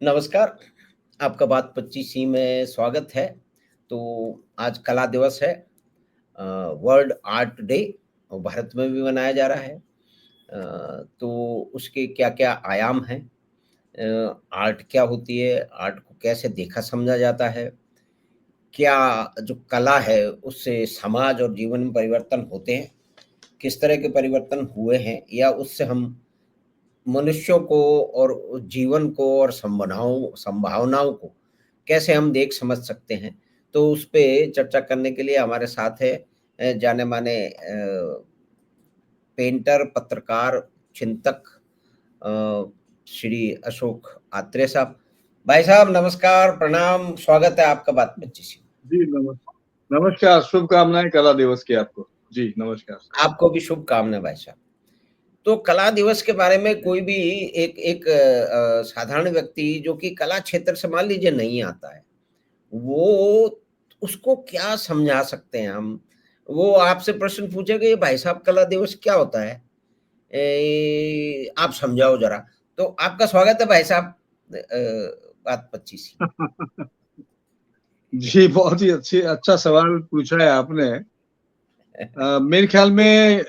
नमस्कार, आपका बात 25 में स्वागत है। तो आज कला दिवस है, वर्ल्ड आर्ट डे और भारत में भी मनाया जा रहा है। तो उसके क्या-क्या आयाम हैं? आर्ट क्या होती है? आर्ट को कैसे देखा समझा जाता है? क्या जो कला है उससे समाज और जीवन में परिवर्तन होते हैं? किस तरह के परिवर्तन हुए हैं या उससे हम मनुष्यों को और जीवन को और संभावनाओं को कैसे हम देख समझ सकते हैं। तो उस पे चर्चा करने के लिए हमारे साथ है जाने-माने पेंटर, पत्रकार, चिंतक अ, श्री अशोक आत्रेय साहब। भाई साहब नमस्कार, प्रणाम, स्वागत है आपका बात 25 में। जी नमस्कार, शुभकामनाएं कला दिवस की आपको। जी नमस्कार। आपको भी शुभकामनाएं भाई साहब। तो कला दिवस के बारे में कोई भी एक एक साधारण व्यक्ति जो कि कला क्षेत्र से मान लीजिए नहीं आता है, वो उसको क्या समझा सकते हैं हम? वो आपसे प्रश्न पूछेगा ये भाई साहब कला दिवस क्या होता है? आप समझाओ ज़रा। तो आपका स्वागत है भाई साहब बात 25। जी, बहुत ही अच्छा सवाल पूछा है आपने। मेरे ख्याल में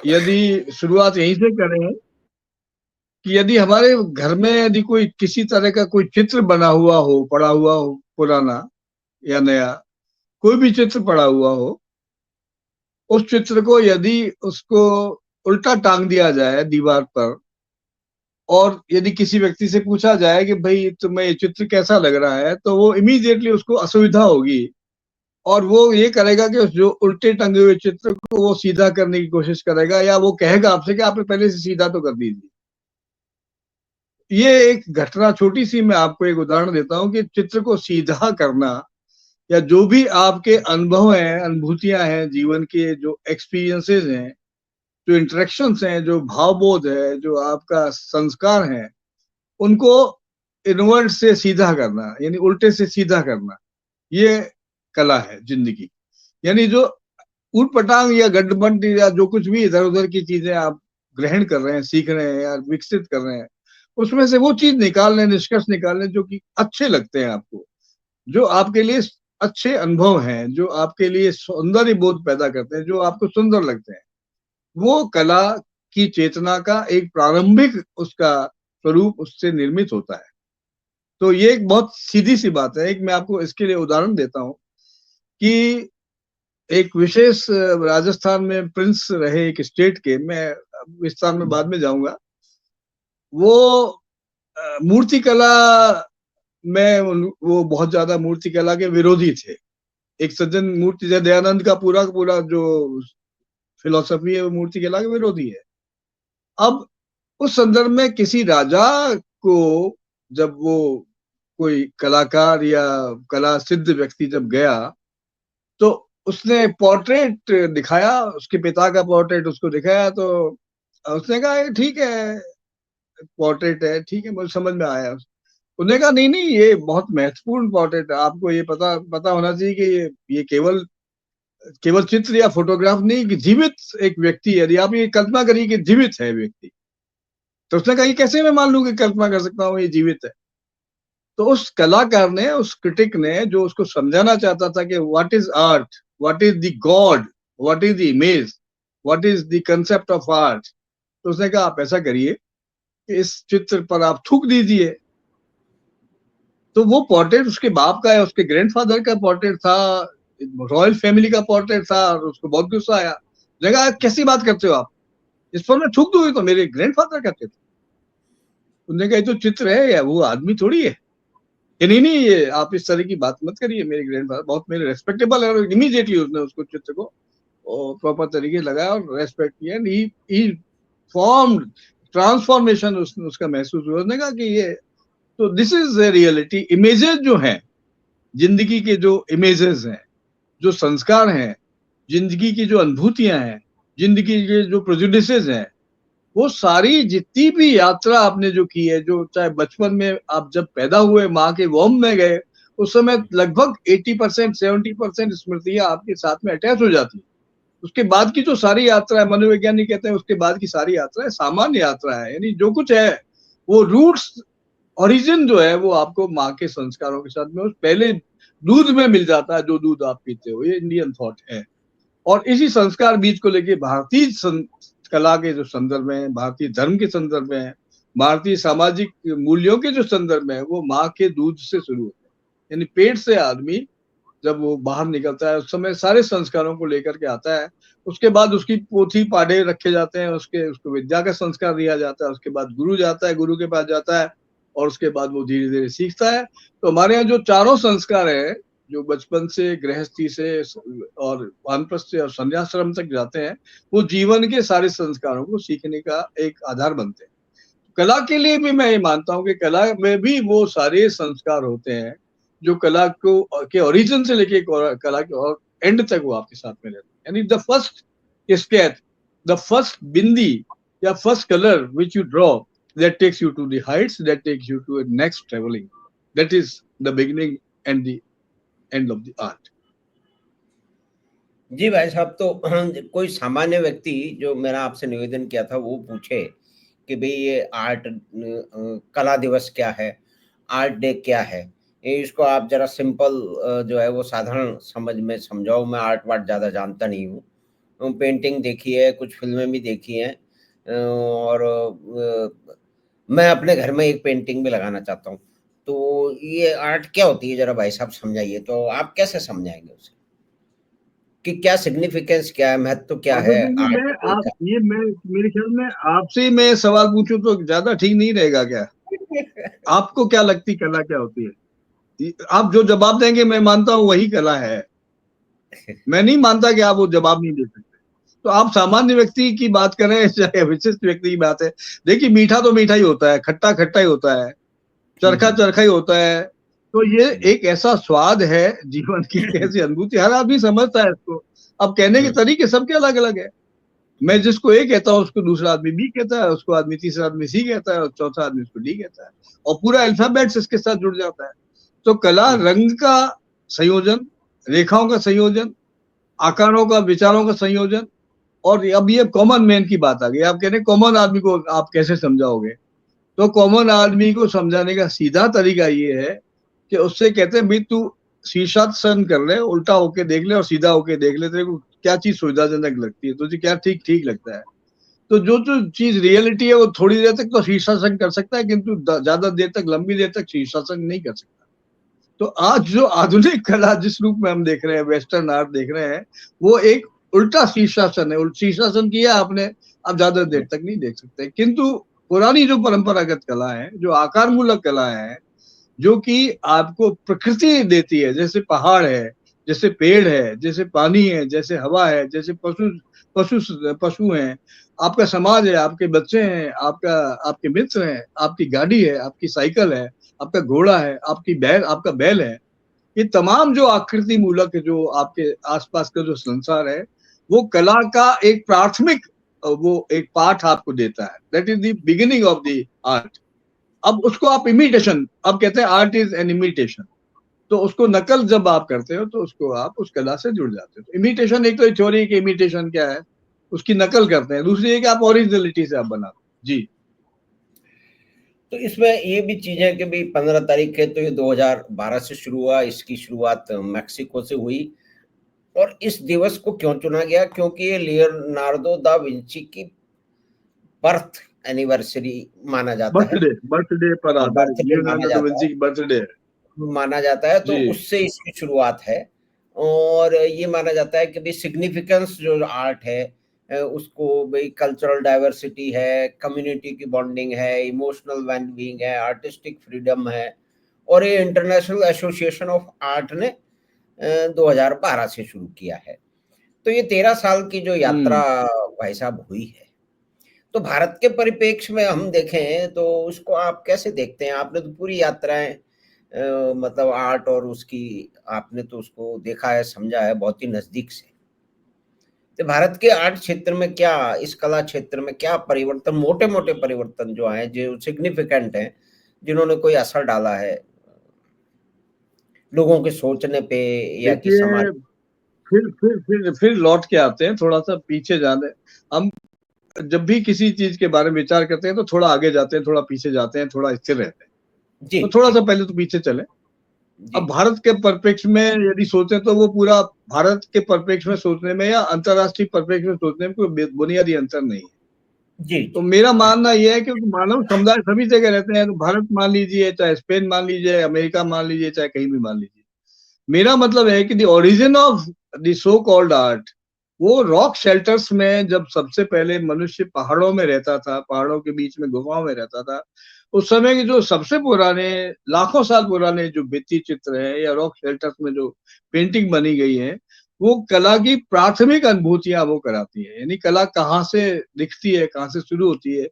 यदि शुरुआत यहीं से करें कि यदि हमारे घर में यदि कोई किसी तरह का कोई चित्र बना हुआ हो, पड़ा हुआ हो, पुराना या नया, कोई भी चित्र पड़ा हुआ हो, उस चित्र को यदि उसको उल्टा टांग दिया जाए दीवार पर और यदि किसी व्यक्ति से पूछा जाए कि भाई तुम्हें ये चित्र कैसा लग रहा है, तो वो इमीडिएटली उसको असुविधा होगी और वो ये करेगा कि जो उल्टे टंगे हुए चित्र को वो सीधा करने की कोशिश करेगा या वो कहेगा आपसे कि आपने पहले से सीधा तो कर दीजिए। ये एक घटना छोटी सी मैं आपको एक उदाहरण देता हूँ कि चित्र को सीधा करना या जो भी आपके अनुभव हैं, अनुभूतियां हैं, जीवन के जो एक्सपीरियंसेस हैं, जो इंटरेक्शंस हैं, जो भावबोध है, जो आपका संस्कार है, उनको इनवर्ट से सीधा करना यानी उल्टे से सीधा करना, ये कला है जिंदगी। यानी जो ऊट-पटांग या गड्ड-मड्ड या जो कुछ भी इधर-उधर की चीजें आप ग्रहण कर रहे हैं, सीख रहे हैं या विकसित कर रहे हैं, उसमें से वो चीज निकाल लें, निष्कर्ष निकाल लें जो कि अच्छे लगते हैं आपको, जो आपके लिए अच्छे अनुभव हैं, जो आपके लिए सौंदर्य बोध पैदा करते हैं, जो आपको सुंदर लगते हैं। वो कला की चेतना का एक प्रारंभिक उसका स्वरूप उससे निर्मित होता है। तो ये एक बहुत सीधी-सी बात है। एक मैं आपको इसके लिए उदाहरण देता हूँ कि एक विशेष राजस्थान में प्रिंस रहे एक स्टेट के, मैं विस्तार में बाद में जाऊंगा। वो मूर्तिकला में वो बहुत ज्यादा मूर्तिकला के विरोधी थे। एक सज्जन मूर्ति दयानंद का पूरा पूरा जो फिलॉसफी है वो मूर्तिकला के विरोधी है। अब उस संदर्भ में किसी राजा को जब वो कोई कलाकार या कला सिद्ध व्यक्ति जब गया तो उसने पोर्ट्रेट दिखाया, उसके पिता का पोर्ट्रेट उसको दिखाया तो उसने कहा ये ठीक है, पोर्ट्रेट है, ठीक है, मुझे समझ में आया। उसने कहा नहीं नहीं ये बहुत महत्वपूर्ण पोर्ट्रेट है, आपको ये पता पता होना चाहिए कि ये केवल केवल चित्र या फोटोग्राफ नहीं कि जीवित एक व्यक्ति है। यदि आप ये कल्पना करिए कि जीवित है व्यक्ति, तो उसने कहा ये कैसे मैं मान लूं कि कल्पना कर सकता हूँ ये जीवित है। तो उस कलाकार ने, उस क्रिटिक ने जो उसको समझाना चाहता था कि what is art, what is the God, what is the image, what is the concept of art, तो उसने कहा आप ऐसा करिए कि इस चित्र पर आप थूक दीजिए। तो वो पोर्ट्रेट उसके बाप का है, उसके ग्रैंडफादर का पोर्ट्रेट था, रॉयल फैमिली का पोर्ट्रेट था और उसको बहुत गुस्सा आया। जगह कैसी बात करते हो आप, इस पर मैं थूक दूंगी तो मेरे ग्रैंडफादर करते थे। उन्होंने कहा जो चित्र है या वो आदमी थोड़ी है, कि नहीं नहीं ये आप इस तरह की बात मत करिए, मेरे ग्रैंडफादर बहुत मेरे रेस्पेक्टेबल है। और इमीडिएटली उसने उसको चित्र को प्रॉपर तरीके लगाया और रेस्पेक्ट किया। ही फॉर्म्ड ट्रांसफॉर्मेशन उसने उसका महसूस हुआ। उसने कहा कि ये तो दिस इज रियलिटी। इमेजेस जो हैं, जिंदगी के जो इमेजेस हैं, जो संस्कार हैं, जिंदगी की जो अनुभूतियां हैं, जिंदगी के जो प्रेजुडिसेस हैं, वो सारी जितनी भी यात्रा आपने जो की है, जो चाहे बचपन में आप जब पैदा हुए माँ के वॉम में गए, उस समय लगभग 80% 70% स्मृतियां आपके साथ में अटैच हो जाती है। उसके बाद की जो सारी यात्रा है, मनोवैज्ञानिक कहते हैं उसके बाद की सारी यात्रा है सामान्य यात्रा है। यानी जो कुछ है वो रूट्स ओरिजिन जो है वो आपको माँ के संस्कारों के साथ में पहले दूध में मिल जाता है, जो दूध आप पीते हो। ये इंडियन थॉट है। और इसी संस्कार बीज को लेके भारतीय कला के जो संदर्भ में, भारतीय धर्म के संदर्भ में, भारतीय सामाजिक मूल्यों के जो संदर्भ में, वो माँ के दूध से शुरू होते हैं। यानी पेट से आदमी जब वो बाहर निकलता है उस समय सारे संस्कारों को लेकर के आता है। उसके बाद उसकी पोथी पाढ़े रखे जाते हैं, उसको विद्या का संस्कार दिया जाता है। उसके बाद गुरु जाता है, गुरु के पास जाता है, और उसके बाद वो धीरे धीरे सीखता है। तो हमारे यहाँ जो चारों संस्कार है, जो बचपन से, गृहस्थी से और वानप्रस्थ से और संन्याश्रम तक जाते हैं, वो जीवन के सारे संस्कारों को सीखने का एक आधार बनते हैं। कला के लिए भी मैं ये मानता हूँ कि कला में भी वो सारे संस्कार होते हैं जो कला को के ओरिजिन से लेके कला के और एंड तक वो आपके साथ में रहते हैं। यानी the first sketch, the first बिंदी या first colour which you draw, that takes you to the heights, that takes you to a next traveling. That is the beginning and the end of the art. जी भाई साहब, तो कोई सामान्य व्यक्ति जो मेरा आपसे निवेदन किया था वो पूछे कि भाई ये आर्ट कला दिवस क्या है, आर्ट डे क्या है, ये इसको आप जरा सिंपल जो है वो साधारण समझ में समझाओ। मैं आर्ट वार्ट ज़्यादा जानता नहीं हूँ, पेंटिंग देखी है, कुछ फिल्में भी देखी हैं, और मैं अपने घर में एक पेंटिंग भी लगाना चाहता हूँ। तो ये आर्ट क्या होती है, जरा भाई साहब समझाइए। तो आप कैसे समझाएंगे उसे कि क्या सिग्निफिकेंस, क्या है, महत्व क्या है आर्ट डे का? मैं मेरे ख्याल में आपसे मैं सवाल पूछूं तो ज्यादा ठीक नहीं रहेगा क्या? आपको क्या लगती कला क्या होती है? आप जो जवाब देंगे मैं मानता हूँ वही कला है। मैं नहीं मानता कि आप वो जवाब नहीं दे सकते। तो आप सामान्य व्यक्ति की बात करें चाहे विशिष्ट व्यक्ति की बात है, देखिए मीठा तो मीठा ही होता है, खट्टा खट्टा ही होता है, चरखा चरखा ही होता है। तो ये एक ऐसा स्वाद है जीवन की, कैसी अनुभूति, हर आदमी समझता है इसको। अब कहने के तरीके सबके अलग अलग है। मैं जिसको ए कहता हूँ उसको दूसरा आदमी बी कहता है, उसको आदमी तीसरा आदमी सी कहता है, और चौथा आदमी उसको डी कहता है, और पूरा अल्फाबेट्स इसके साथ जुड़ जाता है। तो कला रंग का संयोजन, रेखाओं का संयोजन, आकारों का, विचारों का संयोजन। और अब ये कॉमन मैन की बात आ गई। आप कह रहे कॉमन आदमी को आप कैसे समझाओगे? तो कॉमन आदमी को समझाने का सीधा तरीका ये है कि उससे कहते हैं भाई तू शीर्षासन कर ले, उल्टा होके देख ले और सीधा होके देख ले, तेरे को क्या चीज सुविधाजनक लगती है, तुझे क्या ठीक ठीक लगता है। तो जो जो चीज रियलिटी है वो थोड़ी देर तक तो शीर्षासन कर सकता है, किंतु ज्यादा देर तक, लंबी देर तक शीर्षासन नहीं कर सकता। तो आज जो आधुनिक कला जिस रूप में हम देख रहे हैं, वेस्टर्न आर्ट देख रहे हैं, वो एक उल्टा शीर्षासन है। शीर्षासन किया आपने, आप ज्यादा देर तक नहीं देख सकते। किंतु पुरानी जो परंपरागत कला है, जो आकार मूलक कला है, जो कि आपको प्रकृति देती है, जैसे पहाड़ है, जैसे पेड़ है, जैसे पानी है, जैसे हवा है, जैसे पशु पशु पशु हैं, आपका समाज है, आपके बच्चे हैं, आपके मित्र हैं, आपकी गाड़ी है, आपकी साइकिल है, आपका घोड़ा है, आपका बैल है। ये तमाम जो आकृति मूलक जो आपके आसपास का जो संसार है, वो कला का एक प्राथमिक वो एक पाठ आपको देता है। That is the beginning of the art. अब उसको आप इमिटेशन, अब कहते हैं आर्ट इज एन इमिटेशन। तो उसको नकल जब आप करते हो तो उसको आप उस कला से जुड़ जाते हो। तो इमिटेशन, एक तो थ्योरी की इमिटेशन क्या है, उसकी नकल करते हैं, दूसरी है कि आप ओरिजिनलिटी से आप बनाते जी। तो इसमें ये भी चीज है कि भाई 15 तारीख है, तो ये 2012 से शुरू हुआ, इसकी शुरुआत मैक्सिको से हुई। और इस दिवस को क्यों चुना गया? क्योंकि ये लियोनार्डो दा विंची की बर्थ एनिवर्सरी माना जाता है। बर्थडे पर आधारित, बर्थडे माना लियोनार्डो दा जाता विंची है, की बर्थडे है माना जाता है, तो जी। उससे इसकी शुरुआत है। और ये माना जाता है कि भाई सिग्निफिकेंस जो आर्ट है, उसको भाई कल्चरल डाइवर्सिटी है, कम्युनिटी की बॉन्डिंग है, इमोशनल वेलबींग है, आर्टिस्टिक फ्रीडम है। और ये इंटरनेशनल एसोसिएशन ऑफ आर्ट ने 2012 से शुरू किया है। तो ये 13 साल की जो यात्रा भाई साहब हुई है, तो भारत के परिप्रेक्ष्य में हम देखें तो उसको आप कैसे देखते हैं? आपने तो पूरी यात्राएं मतलब आर्ट और उसकी, आपने तो उसको देखा है, समझा है बहुत ही नजदीक से। तो भारत के आर्ट क्षेत्र में क्या, इस कला क्षेत्र में क्या परिवर्तन, मोटे मोटे परिवर्तन जो आए, जो सिग्निफिकेंट हैं, जिन्होंने कोई असर डाला है लोगों के सोचने पे या कि समाज? देखिए, फिर लौट के आते हैं, थोड़ा सा पीछे जाने। हम जब भी किसी चीज के बारे में विचार करते हैं तो थोड़ा आगे जाते हैं, थोड़ा पीछे जाते हैं, थोड़ा स्थिर रहते हैं। जी तो थोड़ा जी सा पहले तो पीछे चले। जी अब भारत के परिप्रेक्ष्य में यदि सोचें तो वो पूरा भारत के परिप्रेक्ष्य में सोचने में या अंतरराष्ट्रीय परिप्रेक्ष्य में सोचने में कोई बुनियादी अंतर नहीं है। जी तो जी मेरा मानना यह है कि मानव समुदाय सभी जगह रहते हैं, तो भारत मान लीजिए, चाहे स्पेन मान लीजिए, अमेरिका मान लीजिए, चाहे कहीं भी मान लीजिए। मेरा मतलब है कि the origin of the so called art वो रॉक शेल्टर्स में, जब सबसे पहले मनुष्य पहाड़ों में रहता था, पहाड़ों के बीच में गुफाओं में रहता था, उस समय के जो सबसे पुराने, लाखों साल पुराने जो भित्ति चित्र है या रॉक शेल्टर्स में जो पेंटिंग बनी गई है, वो कला की प्राथमिक अनुभूतियां वो कराती है। यानी कला कहाँ से दिखती है, कहाँ से शुरू होती है,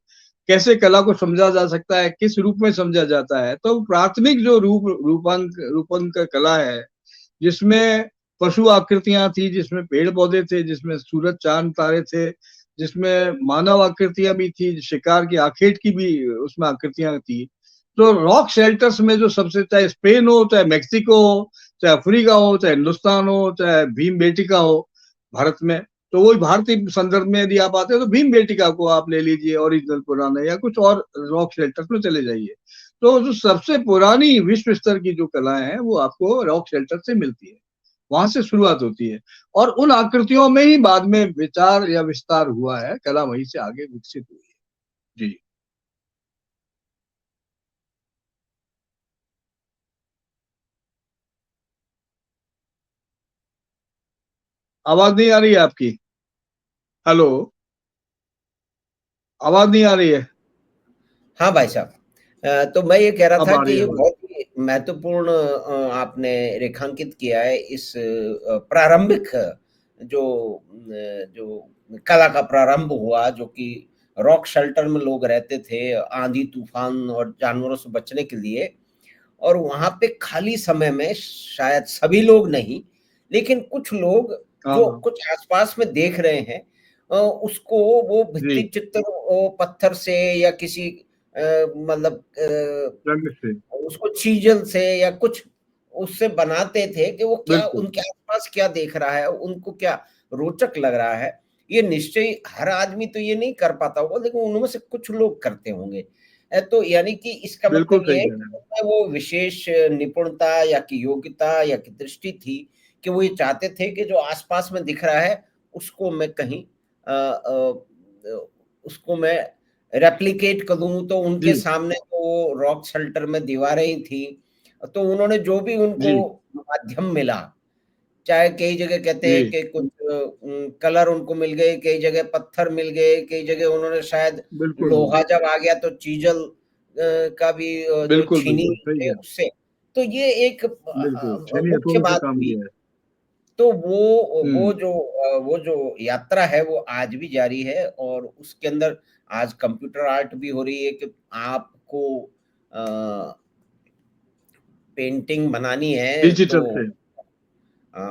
कैसे कला को समझा जा सकता है, किस रूप में समझा जाता है। तो प्राथमिक जो रूपांक कला है, जिसमें पशु आकृतियां थी, जिसमें पेड़ पौधे थे, जिसमें सूरज चांद तारे थे, जिसमें मानव आकृतियां भी थी, शिकार की आखेट की भी उसमें आकृतियां थी। तो रॉक शेल्टर्स में जो सबसे, चाहे स्पेन हो, चाहे मेक्सिको हो, चाहे अफ्रीका हो, चाहे हिंदुस्तान हो, चाहे भीम बेटिका हो भारत में, तो वही भारतीय संदर्भ में यदि आप आते हैं तो भीम बेटिका को आप ले लीजिए ओरिजिनल पुराना, या कुछ और रॉक शेल्टर्स में चले जाइए। तो जो सबसे पुरानी विश्व स्तर की जो कलाएं हैं वो आपको रॉक शेल्टर से मिलती है, वहां से शुरुआत होती है। और उन आकृतियों में ही बाद में विचार या विस्तार हुआ है, कला वहीं से आगे विकसित हुई है। जी। आवाज नहीं आ रही है आपकी? हेलो, आवाज नहीं आ रही है? हाँ भाई साहब। तो मैं ये कह रहा अब था आ कि रही है ये आवाज। बहुत ही महत्वपूर्ण आपने रेखांकित किया है इस प्रारंभिक जो कला का प्रारंभ हुआ, जो कि रॉक शेल्टर में लोग रहते थे आंधी तूफान और जानवरों से बचने के लिए, और वहां पे खाली समय में शायद सभी लोग नहीं, लेकिन कुछ लोग हाँ जो हाँ। कुछ आसपास में देख रहे हैं, उसको वो भित्ति जी। चित्र वो पत्थर से या किसी मतलब रंग से। उसको चीजल से या कुछ उससे बनाते थे कि वो क्या बिल्कुल। उनके आसपास क्या देख रहा है, उनको क्या रोचक लग रहा है। ये निश्चय हर आदमी तो ये नहीं कर पाता होगा, लेकिन उनमें से कुछ लोग करते होंगे। तो यानी कि इसका बिल्कुल मतलब ये सही है कह कि रहे हैं। उनमें वो विशेष निपुणता या कि योग्यता या कि दृष्टि थी कि वो ये चाहते थे कि जो आसपास में दिख रहा है उसको मैं कहीं उसको मैं रेप्लिकेट करूं। तो उनके जी सामने तो रॉक शेल्टर में दीवारें ही थी, तो उन्होंने जो भी उनको जी माध्यम मिला, चाहे कई जगह कहते हैं जी। कि कुछ कलर उनको मिल गए, कई जगह पत्थर मिल गए, कई जगह उन्होंने शायद बिल्कुल लोहा जब आ गया तो चीजल का भी जो बिल्कुल छीनी बिल्कुल सही थे कह रहे उससे। तो ये एक हैं। बिल्कुल छेनी मुख्य हथौड़ों से बात काम हुई। लिया है। तो वो हम्म। जो यात्रा है वो आज भी जारी है, और उसके अंदर आज कंप्यूटर आर्ट भी हो रही है कि आपको पेंटिंग बनानी है तो डिजिटल से।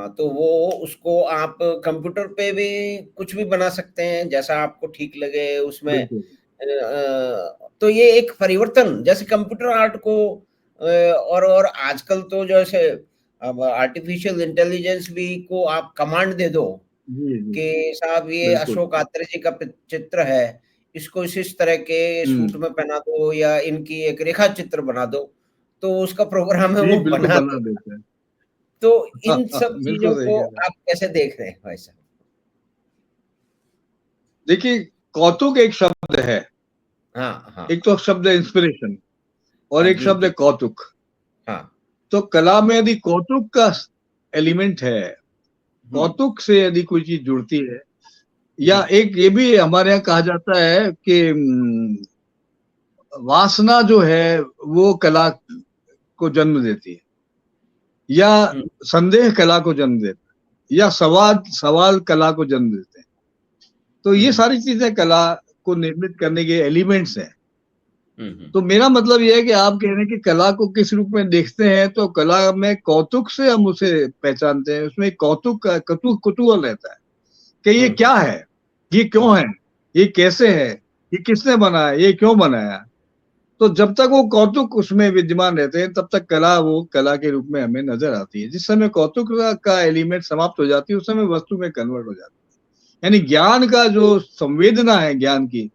तो वो उसको आप कंप्यूटर पे भी कुछ भी बना सकते हैं जैसा आपको ठीक लगे उसमें। बिल्कुल। तो ये एक परिवर्तन जैसे कंप्यूटर आर्ट को और आजकल तो जैसे अब आर्टिफिशियल इंटेलिजेंस भी को आप कमांड दे दो जी जी। कि साहब ये बिल्कुल। अशोक आत्रे जी का चित्र है, इसको इस तरह के सूट हम्म। में पहना दो या इनकी एक रेखा चित्र बना दो, तो उसका प्रोग्राम है जी वो बिल्कुल बना बना दे। देते हैं। तो हाँ इन हाँ, सब चीज़ों बिल्कुल सही को कह रहे हैं। आप कैसे देख रहे हैं भाई साहब? देखिए, कौतुक एक शब्द है। हाँ, हाँ, एक तो शब्द है इंस्पिरेशन, और हाँ, एक जी, शब्द है जी, कौतुक। हाँ, तो कला में यदि कौतुक का एलिमेंट है, हुँ, कौतुक से यदि कोई चीज जुड़ती है, या जी, एक ये भी हमारे यहाँ कहा जाता है कि वासना जो है वो कला को जन्म देती है, या हुँ, संदेह कला को जन्म देता है, या सवाल सवाल कला को जन्म देते हैं। तो हुँ, ये हुँ, सारी चीजें कला को निर्मित करने के एलिमेंट्स हैं। हुँ, हुँ, तो मेरा मतलब यह है कि आप कह रहे हैं कि कला को किस रूप में देखते हैं, तो कला में कौतुक से हम उसे पहचानते हैं। उसमें कौतुक का कुतूहल रहता है कि ये हुँ, क्या हुँ, है, ये हुँ, क्यों है, ये कैसे है, ये किसने बनाया, ये क्यों बनाया। तो जब तक वो कौतुक उसमें विद्यमान रहते हैं, तब तक कला वो कला के रूप में हमें नजर आती है। जिस समय कौतुक का एलिमेंट समाप्त हो जाती है, उस समय वस्तु में कन्वर्ट हो जाती है। यानी ज्ञान का जो संवेदना है, ज्ञान की,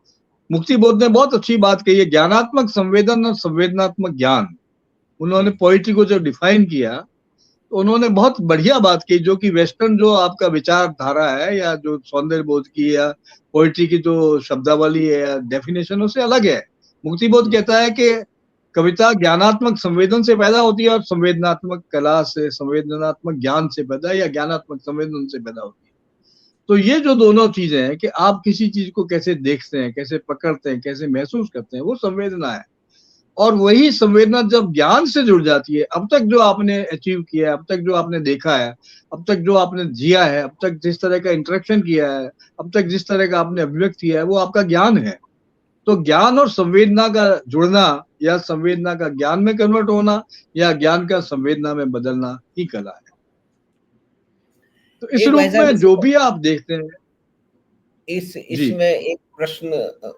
मुक्ति बोध ने बहुत अच्छी बात कही है, ज्ञानात्मक संवेदन और संवेदनात्मक ज्ञान। उन्होंने पोइट्री को जो डिफाइन किया, तो उन्होंने बहुत बढ़िया बात की, जो कि वेस्टर्न जो आपका विचारधारा है या जो सौंदर्य बोध की या पोइट्री की जो शब्दावली है या डेफिनेशन उससे अलग है। मुक्ति बोध कहता है कि कविता ज्ञानात्मक संवेदन से पैदा होती है और संवेदनात्मक कला से, संवेदनात्मक ज्ञान से पैदा या ज्ञानात्मक संवेदन से पैदा होती है। तो ये जो दोनों चीजें हैं कि आप किसी चीज को कैसे देखते हैं, कैसे पकड़ते हैं, कैसे महसूस करते हैं, वो संवेदना है। और वही संवेदना जब ज्ञान से जुड़ जाती है, अब तक जो आपने अचीव किया है, अब तक जो आपने देखा है, अब तक जो आपने जिया है, अब तक जिस तरह का इंटरेक्शन किया है, अब तक जिस तरह का आपने अभिव्यक्त किया है, वो आपका ज्ञान है। तो ज्ञान और संवेदना का जुड़ना या संवेदना का ज्ञान में कन्वर्ट होना या ज्ञान का संवेदना में बदलना ही कला है। तो इस एक भाई रूप साहब में जो भी आप देखते हैं, जी इसमें एक प्रश्न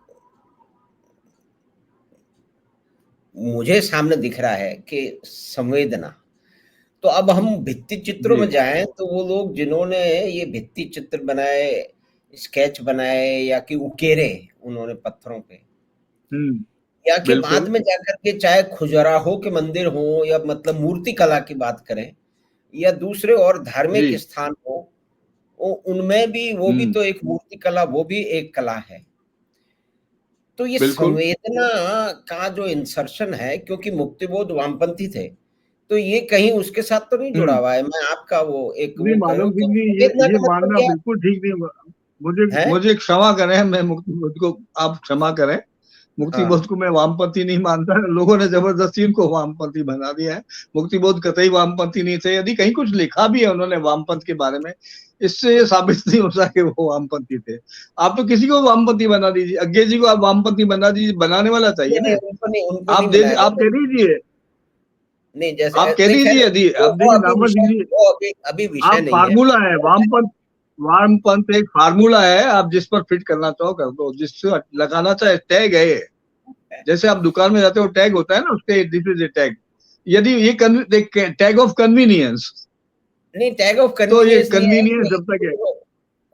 मुझे सामने दिख रहा है कि संवेदना, तो अब हम भित्ति चित्रों जी में जाएं तो वो लोग जिन्होंने ये भित्ति चित्र बनाए, स्केच बनाए या कि उकेरे उन्होंने पत्थरों पे, या कि बाद बिल्कुल में जाकर के चाहे खुजराहो के मंदिर हो या मतलब मूर्ति कला की बात करें या दूसरे और धार्मिक जी स्थान हो, उनमें भी वो भी तो एक मूर्ति कला, वो भी एक कला है। तो ये बिल्कुल संवेदना का जो इंसर्शन है, क्योंकि मुक्तिबोध वामपंथी थे, तो ये कहीं उसके साथ तो नहीं जुड़ा हम्म हुआ है। मैं आपका वो एक नहीं वो कर रहा मानव हूँ, जी, तो ये संवेदना ये का मतलब मानना क्या बिल्कुल ठीक नहीं। मुझे है? मुझे क्षमा करें, मैं मुक्ति बोध को आप क्षमा करें, मुक्ति हाँ, बोध को मैं वामपंथी नहीं मानता। लोगों ने जबरदस्ती उनको वामपंथी बना दिया है। मुक्ति बोध कतई वामपंथी नहीं थे। यदि कहीं कुछ लिखा भी है उन्होंने वामपंथ के बारे में, इससे ये साबित नहीं होता कि वो वामपंथी थे। आप तो किसी को वामपंथी बना दीजिए, अज्ञे जी को आप वामपंथी बना दीजिए, बनाने वाला चाहिए नहीं, नहीं, ना। उनको नहीं बनाया आप जाता। दे दीजिए, नहीं, जैसे आप कह नहीं, खैर दीजिए, यदि आप वो देखिए अभी नामवर विषय, जी, वो अभी अभी विषय आप नहीं है। फार्मूला है वामपंथ, वामपंथ एक फार्मूला है, आप जिस पर फिट करना चाहो कर दो, जिससे लगाना चाहे टैग है। जैसे आप दुकान में जाते हो, टैग होता है ना उसके, दिस इज ए टैग। यदि ये टैग ऑफ कन्वीनियंस, नहीं, टैग ऑफ तो ये कन्वीनियंस नहीं है कन्वीनियंस कि जब तक है।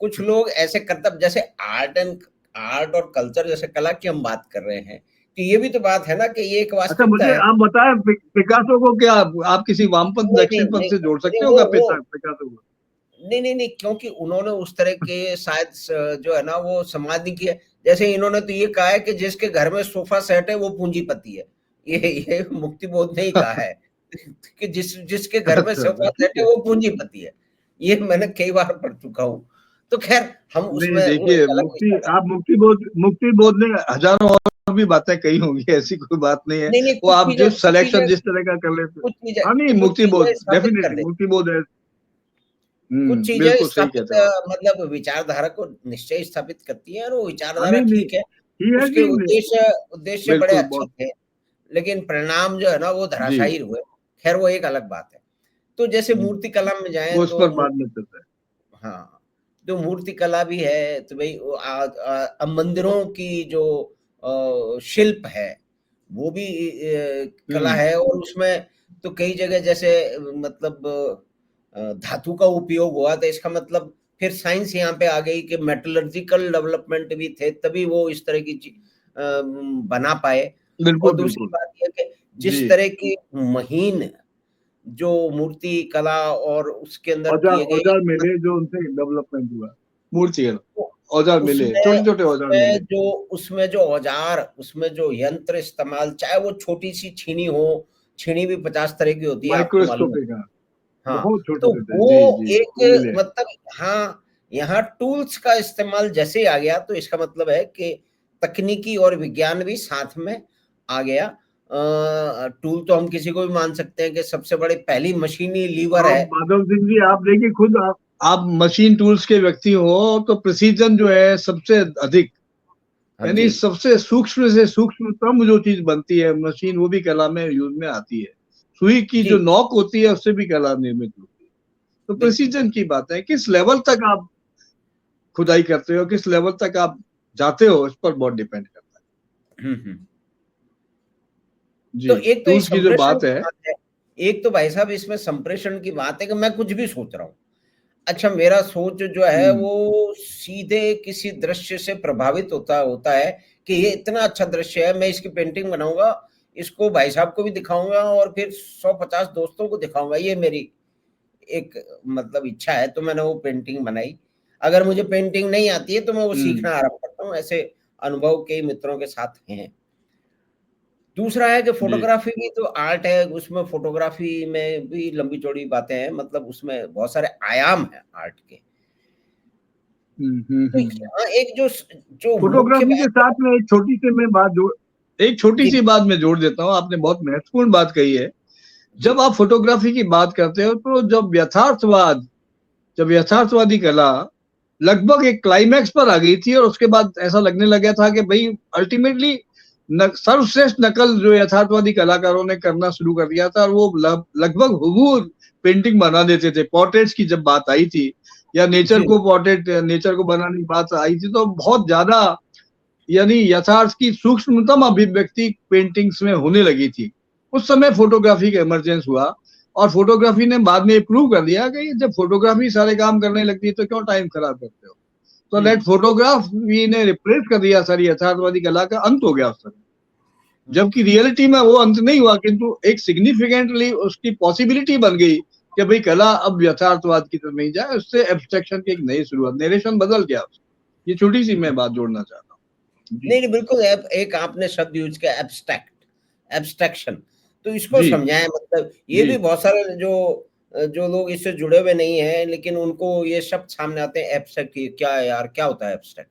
कुछ लोग ऐसे करतब, जैसे आर्ट और कल्चर, जैसे कला की हम बात कर रहे हैं, कि ये भी तो बात है ना कि ये एक अच्छा वास्तविकता मुझे है। आप बताएं, पिकासो को क्या आप किसी वामपंथ नहीं, नहीं, दक्षिणपंथ नहीं, से जोड़ नहीं, सकते हो क्या पिकासो को? नहीं, नहीं, नहीं, क्योंकि उन्होंने उस तरह के शायद जो है ना वो समाज नहीं किया। जैसे इन्होंने तो ये कहा है कि जिसके घर में सोफा सेट है वो पूंजीपति है। ये मुक्ति बोध ने ही कहा है कि जिसके घर में अच्छा सोफा ठीक सेट है है। वो पूंजीपति है। ये मैंने कई बार पढ़ चुका हूँ। तो खैर हम नहीं उसमें वो देखिए, एक अलग विषय है। मुक्ति बोध ने हजारों और भी बातें कही होंगी, ऐसी कोई बात नहीं है। नहीं, नहीं, वो आप जो कुछ चीजें सिलेक्शन जिस तरह का कर लेते। हाँ नहीं, कुछ मुक्ति चीजें बोध स्थापित कर डेफिनेटली, देती, मुक्ति बोध है। कुछ चीजें बिल्कुल सही स्थापित कहते हो आप। मतलब विचारधारा को निश्चय स्थापित करती हैं, और वो हाँ विचारधारा नहीं नहीं, ठीक है। ठीक है उसके कि नहीं, उद्देश्य बड़े बिल्कुल अच्छे बहुत। थे, लेकिन परिणाम जो है ना वो जी, धराशायी हुए। खैर वो एक अलग बात है। तो जैसे मूर्ति कला में जाएं वो उस तो पर बाद में चलता है। हाँ, जो मूर्ति कला भी है तो भाई अब मंदिरों की जो शिल्प है वो भी कला हम्म है, और उसमें तो कई जगह जैसे मतलब धातु का उपयोग हुआ, तो इसका मतलब फिर साइंस यहाँ पे आ गई कि मेटलर्जिकल डेवलपमेंट भी थे, तभी वो इस तरह की चीज बना पाए। और बिल्कुल दूसरी बिल्कुल। बात यह कि जी, जिस तरह की महीन जो मूर्ति कला और उसके अंदर औजार किए गए, औजार मिले जो उनसे डेवलपमेंट हुआ, मूर्ति है, तो औजार मिले, उसमें छोटे छोटे औजार मिले। उसमें जो औजार, उसमें जो यंत्र इस्तेमाल, चाहे वो छोटी सी छीनी हो, छीनी भी 50 तरह की होती है, आपको मालूम है। माइक्रोस्कोपिक, हाँ, हाँ, बहुत छोटे तो छोटे, जी वो जी, वो एक मिले। मतलब, हाँ, यहाँ टूल्स का इस्तेमाल जैसे ही आ गया, तो इसका मतलब है कि तकनीकी और विज्ञान भी साथ में आ गया। टूल तो हम किसी को भी मान सकते हैं कि सबसे बड़ी पहली मशीनी लीवर आप है। माधव सिंह जी, आप देखिए खुद, आप मशीन टूल्स के व्यक्ति हो, तो प्रिसीजन जो है सबसे अधिक, हाँ यानी जी, सबसे सूक्ष्म से सूक्ष्मतम जो चीज बनती है मशीन, वो भी कला में यूज में आती है। सुई की जी, जो नोक होती है उससे भी कला निर्मित होती है। तो बिल्कुल। प्रिसीजन की बात है, किस लेवल तक आप खुदाई करते हो, किस लेवल तक आप जाते हो, इस पर बहुत डिपेंड करता हुँ। है। तो जी, एक तो ये टूल्स की जो संप्रेषण बात की है। बात है। एक तो भाई साहब इसमें संप्रेषण की बात है कि मैं कुछ भी सोच रहा हूँ। अच्छा, मेरा सोच जो है हम्म वो सीधे किसी दृश्य से प्रभावित होता होता है कि ये इतना अच्छा दृश्य है, मैं इसकी पेंटिंग बनाऊँगा, इसको भाई साहब को भी दिखाऊंगा और फिर 150 दोस्तों को दिखाऊंगा, ये मेरी एक मतलब इच्छा है। तो मैंने वो पेंटिंग बनाई। अगर मुझे पेंटिंग नहीं आती है तो मैं वो सीखना आरंभ करता हूँ। ऐसे अनुभव कई मित्रों के साथ हैं। दूसरा है कि जी। फोटोग्राफी भी तो आर्ट है, उसमें फोटोग्राफी में भी लंबी चौड़ी बातें हैं, मतलब उसमें बहुत सारे आयाम हैं आर्ट के। तो यहाँ एक जो जो मुख्य फोटोग्राफी के बात साथ में एक छोटी जी, सी बात मैं जोड़ देता हूँ। आपने बहुत महत्वपूर्ण बात कही है। जी, जब आप फोटोग्राफी की बात करते हो तो जब यथार्थवादी कला लगभग एक क्लाइमैक्स पर आ गई थी और उसके बाद ऐसा लगने लगा था कि भाई अल्टीमेटली सर्वश्रेष्ठ नकल जो यथार्थवादी कलाकारों ने करना शुरू कर दिया था, और वो लगभग हुबहू पेंटिंग बना देते थे। पोर्ट्रेट्स की जब बात आई थी या जी, नेचर को बनाने की बात आई थी, तो बहुत ज्यादा यानी यथार्थ की सूक्ष्मतम अभिव्यक्ति पेंटिंग्स में होने लगी थी। उस समय फोटोग्राफी का इमरजेंस हुआ और फोटोग्राफी ने बाद में प्रूव कर दिया कि जब फोटोग्राफी सारे काम करने लगती है तो क्यों टाइम खराब करते हो। तो हुँ, लेट फोटोग्राफी ने रिप्लेस कर दिया सारी यथार्थवादी कला का, अंत हो गया उस समय। हुँ, जबकि रियलिटी में वो अंत नहीं हुआ, किंतु एक सिग्निफिकेंटली उसकी पॉसिबिलिटी बन गई कि भाई कला अब यथार्थवाद की तरफ नहीं जाए, उससे एब्स्ट्रैक्शन की एक नई शुरुआत, नरेशन बदल गया। ये छोटी सी मैं हुँ। बात जोड़ना चाहता हूँ। जी। नहीं, नहीं, बिल्कुल एक आपने शब्द यूज़ किया एब्स्ट्रैक्ट, एब्स्ट्रैक्शन। तो इसको जी। समझाएँ, मतलब ये जी। भी बहुत सारे जो लोग इससे जुड़े हुए नहीं हैं, लेकिन उनको ये शब्द सामने आते हैं एब्स्ट्रैक्ट, ये क्या है यार? क्या होता है एब्स्ट्रैक्ट?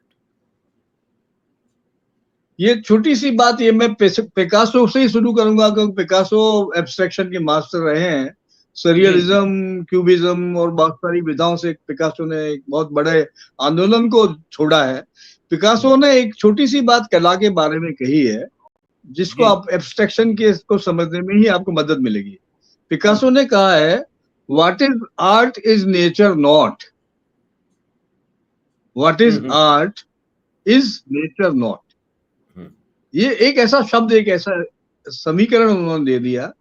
ये छोटी सी बात, ये मैं पिकासो से ही शुरू करूंगा क्योंकि पिकासो एब्स्ट्रैक्शन के मास्टर रहे हैं। जी, जी। सरियलिज्म, क्यूबिज्म और बहुत सारी विधाओं से पिकासो ने एक बहुत बड़े आंदोलन को छोड़ा है। हुँ, पिकासो ने एक छोटी सी बात कला के बारे में कही है, जिसको जी। आप एब्स्ट्रैक्शन के इसको समझने में ही आपको मदद मिलेगी। हुँ, पिकासो ने कहा है, what is art is nature not, what hmm, is hmm, art is nature not. Hmm, ये एक ऐसा शब्द, एक ऐसा समीकरण उन्होंने दे दिया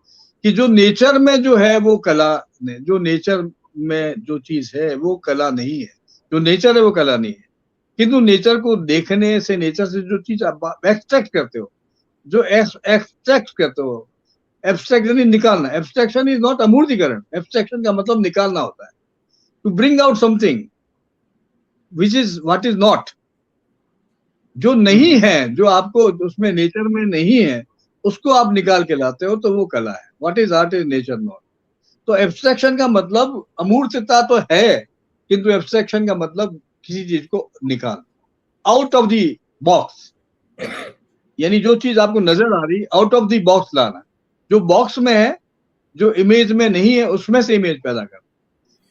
कि जो नेचर में जो है वो कला ने, जो नेचर में जो चीज है वो कला नहीं है, जो नेचर है वो कला नहीं है। किंतु नेचर को देखने से, नेचर से जो चीज आप एक्सट्रैक्ट करते हो, जो एक्सट्रैक्ट करते हो, एब्स्ट्रैक्ट यानी निकालना। एब्स्ट्रैक्शन इज नॉट अमूर्तीकरण, एब्स्ट्रैक्शन का मतलब निकालना होता है, to bring out something which is what is not. जो हुँ, नहीं हुँ, है, जो आपको उसमें नेचर में नहीं है, उसको आप निकाल के लाते हो, तो वो कला है। What is art is nature not. तो एब्स्ट्रैक्शन का मतलब अमूर्तता तो है, किंतु एब्स्ट्रैक्शन का मतलब किसी चीज को निकाल, आउट ऑफ द बॉक्स, यानी जो चीज आपको नजर आ रही, आउट ऑफ द बॉक्स लाना। जो बॉक्स में है, जो इमेज में नहीं है, उसमें से इमेज पैदा करना।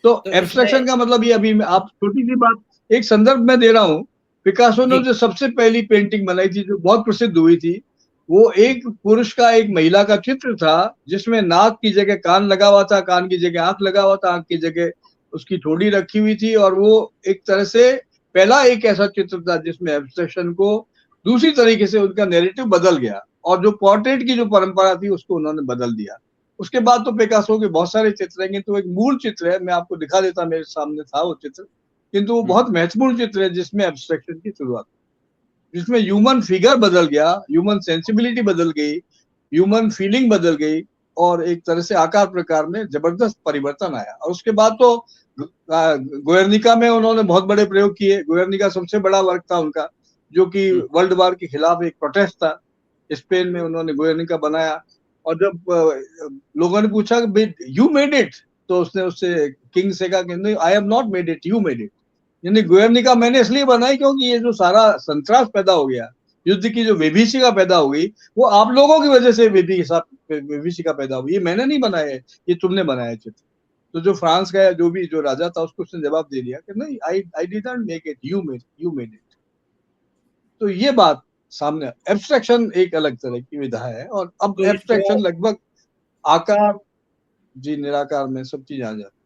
तो तो इसमें एब्स्ट्रैक्शन का मतलब ये, अभी आप छोटी सी बात, एक संदर्भ में दे रहा हूं। पिकासो ने जी, जो सबसे पहली पेंटिंग बनाई थी जो बहुत प्रसिद्ध हुई थी, वो एक पुरुष का एक महिला का चित्र था, जिसमें नाक की जगह कान लगा हुआ था, कान की जगह आंख लगा हुआ था, आंख की जगह उसकी ठोड़ी रखी हुई थी। और वो एक तरह से पहला एक ऐसा चित्र था जिसमें एब्स्ट्रैक्शन को दूसरी तरीके से उनका नैरेटिव बदल गया, और जो पोर्ट्रेट की जो परंपरा थी उसको उन्होंने बदल दिया। उसके बाद तो पिकासो के बहुत सारे चित्र हैं, तो एक मूल चित्र है, मैं आपको दिखा देता, मेरे सामने था वो चित्र, किंतु वो हुँ, बहुत महत्वपूर्ण चित्र है जिसमें एब्स्ट्रैक्शन की शुरुआत, जिसमें ह्यूमन फिगर बदल गया, ह्यूमन सेंसिबिलिटी बदल गई, ह्यूमन फीलिंग बदल गई, और एक तरह से आकार प्रकार में जबरदस्त परिवर्तन आया। और उसके बाद तो गोयर्निका में उन्होंने बहुत बड़े प्रयोग किए। गोयर्निका सबसे बड़ा वर्क था उनका, जो कि हुँ, वर्ल्ड वार के खिलाफ एक प्रोटेस्ट था। स्पेन में उन्होंने गोयर्निका बनाया। और जब लोगों ने पूछा कि यू मेड इट, तो उसने उससे किंग से कहा कि नहीं, I have not made it, you made it. यानी गोयर्निका मैंने इसलिए बनाई क्योंकि ये जो सारा संत्रास पैदा हो गया, युद्ध की जो विभीषिका पैदा हो गई, वो आप लोगों की वजह से विभीषिका पैदा हुई, ये मैंने नहीं बनाया है, ये तुमने बनाया चित्र। तो जो फ्रांस का जो भी जो राजा था, उसको उसने जवाब दे दिया कि नहीं, I didn't make it, you made it. तो ये बात सामने, एब्स्ट्रैक्शन एक अलग तरह की विधा है, और अब तो एब्स्ट्रैक्शन इसको लगभग आकार, जी, निराकार में सब चीज आ जाती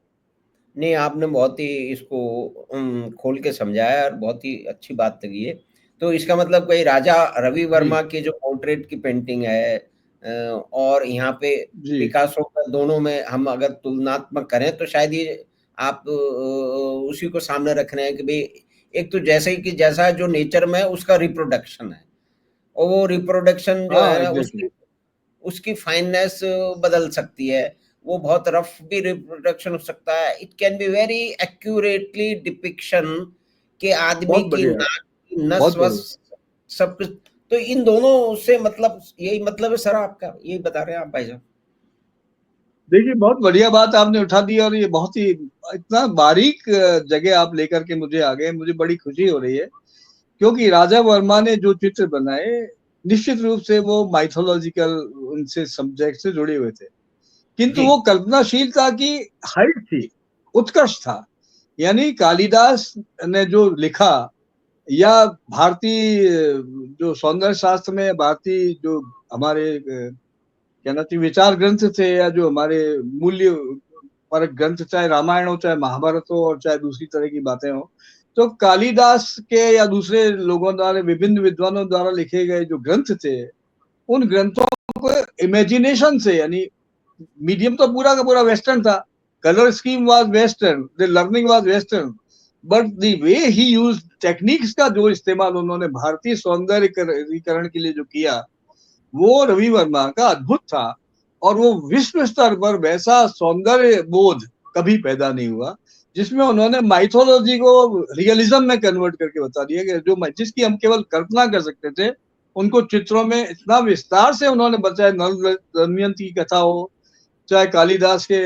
नहीं, आपने बहुत ही इसको खोल के समझाया और बहुत ही अच्छी बात लगी है। तो इसका मतलब कोई राजा रवि है। जी। वर्मा के जो पोर्ट्रेट की पेंटिंग है और यहाँ पे जी। पिकासो का, दोनों में हम अगर तुलनात्मक करें तो शायद ये आप उसी को सामने रख रहे हैं कि भई एक तो जैसे ही कि जैसा जो नेचर में है उसका रिप्रोडक्शन है और वो रिप्रोडक्शन जो हाँ, है ना एग्जैक्टली। उसकी उसकी फाइननेस बदल सकती है, वो बहुत रफ भी रिप्रोडक्शन हो सकता है। It can be very accurately depiction के आदमी बहुत की बढ़िया, नाक, नस बहुत वस, बढ़िया। सब कुछ। तो इन दोनों से मतलब यही मतलब है सर, आपका यही बता रहे हैं आप भाई साहब? देखिए, बहुत बढ़िया बात आपने उठा दी, और ये बहुत ही इतना बारीक जगह आप लेकर के मुझे आ गए, मुझे बड़ी खुशी हो रही है। क्योंकि राजा वर्मा ने जो चित्र बनाए, निश्चित रूप से वो माइथोलॉजिकल उनसे सब्जेक्ट से जुड़े हुए थे, किंतु जी वो कल्पनाशीलता की हाइट थी, उत्कर्ष था। यानी कालिदास ने जो लिखा, या भारतीय जो सौंदर्य शास्त्र में, भारतीय जो हमारे कहना चाहिए विचार ग्रंथ थे, या जो हमारे मूल्य परक ग्रंथ, चाहे रामायण हो, चाहे महाभारत हो, और चाहे दूसरी तरह की बातें हो, तो कालिदास के या दूसरे लोगों द्वारा, विभिन्न विद्वानों द्वारा लिखे गए जो ग्रंथ थे, उन ग्रंथों को इमेजिनेशन से, यानी मीडियम तो पूरा का पूरा वेस्टर्न था, colour scheme was western, the learning was western, but the way he use techniques का जो इस्तेमाल उन्होंने भारतीय सौंदर्यीकरण के लिए जो किया, वो रवि वर्मा का अद्भुत था। और वो विश्व स्तर पर वैसा सौंदर्य बोध कभी पैदा नहीं हुआ, जिसमें उन्होंने माइथोलॉजी को रियलिज्म में कन्वर्ट करके बता दिया कि जो जिसकी हम केवल कल्पना कर सकते थे, उनको चित्रों में इतना विस्तार से उन्होंने बताया। नल दमयंती की कथा हो, चाहे कालिदास के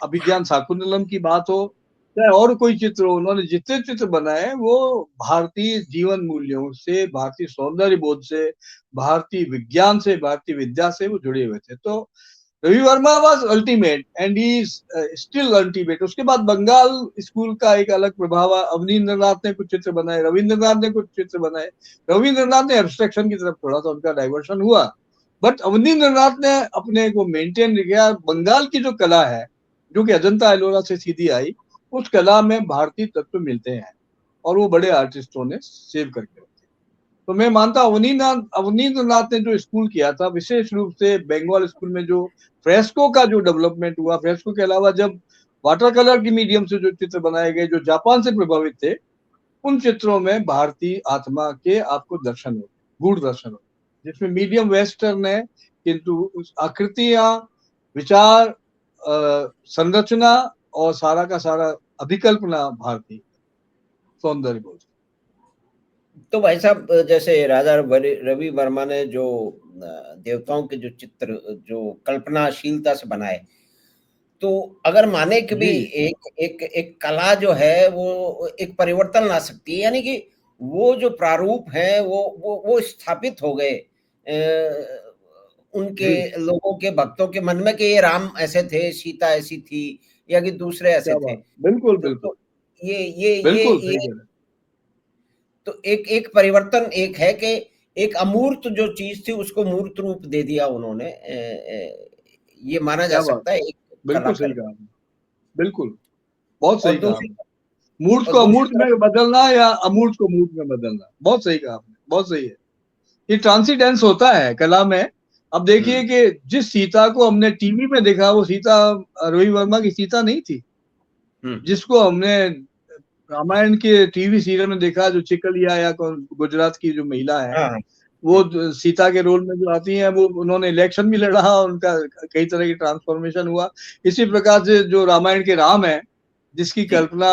अभिज्ञान शाकुंतलम की बात हो, चाहे और कोई चित्र हो, उन्होंने जितने चित्र बनाए वो भारतीय जीवन मूल्यों से, भारतीय सौंदर्य बोध से, भारतीय विज्ञान से, भारतीय विद्या से वो जुड़े हुए थे। तो Ravi Varma was ultimate, and he is still ultimate. उसके बाद बंगाल स्कूल का एक अलग प्रभाव, अवनींद्रनाथ ने कुछ चित्र बनाए, रविंद्रनाथ ने कुछ चित्र बनाए। रविंद्रनाथ ने एब्स्ट्रैक्शन की तरफ थोड़ा सा उनका डाइवर्शन हुआ, बट अवनींद्रनाथ ने अपने को मेंटेन किया। बंगाल की जो कला है, जो कि अजंता एलोरा से सीधी आई, उस कला में भारतीय तत्व मिलते हैं, और वो बड़े आर्टिस्टों ने सेव करके रखे। तो मैं मानता हूँ अवनींद्रनाथ ने जो स्कूल किया था, विशेष रूप से बंगाल स्कूल में जो फ्रेस्को का जो डेवलपमेंट हुआ, फ्रेस्को के अलावा जब वाटर कलर की मीडियम से जो चित्र बनाए गए, जो जापान से प्रभावित थे, उन चित्रों में भारतीय आत्मा के आपको दर्शन होते, गूढ़ दर्शन होते, जिसमें मीडियम वेस्टर्न है, किंतु उस आकृतियां, विचार, संरचना और सारा का सारा अभिकल्पना भारतीय सौंदर्य बोध। तो भाई साहब, जैसे राजा रवि वर्मा ने जो देवताओं के जो चित्र जो कल्पनाशीलता से बनाए, तो अगर माने कि भी जी, एक एक एक कला जो है वो एक परिवर्तन ला सकती है, यानी कि वो जो प्रारूप है वो स्थापित हो गए उनके जी, लोगों के भक्तों के मन में कि ये राम ऐसे थे, सीता ऐसी थी, या कि दूसरे ऐसे क्या थे। बात, बिल्कुल बिल्कुल, तो ये बिल्कुल सही कह रहे तो एक एक परिवर्तन एक है कि एक अमूर्त जो चीज थी उसको मूर्त रूप दे दिया उन्होंने। ये माना जा क्या बात, सकता है एक बिल्कुल सही कलाकार। कहा आपने, बिल्कुल, बहुत और सही कहा दूसरी आपने। मूर्त और को दूसरी अमूर्त में तरफ बदलना, या अमूर्त को मूर्त में बदलना, बहुत सही कहा आपने, बहुत सही है। ये ट्रांसीडेंस होता है कला में। अब देखिए कि जिस सीता को हमने टीवी में देखा, वो सीता रवि वर्मा की सीता नहीं थी। हम्म, जिसको हमने रामायण के टीवी सीरियल में देखा, जो चिकलिया या गुजरात की जो महिला है, हाँ हाँ, वो सीता के रोल में जो आती हैं, वो उन्होंने इलेक्शन भी लड़ा, उनका कई तरह की ट्रांसफॉर्मेशन हुआ। इसी प्रकार से जो रामायण के राम है, जिसकी जी। कल्पना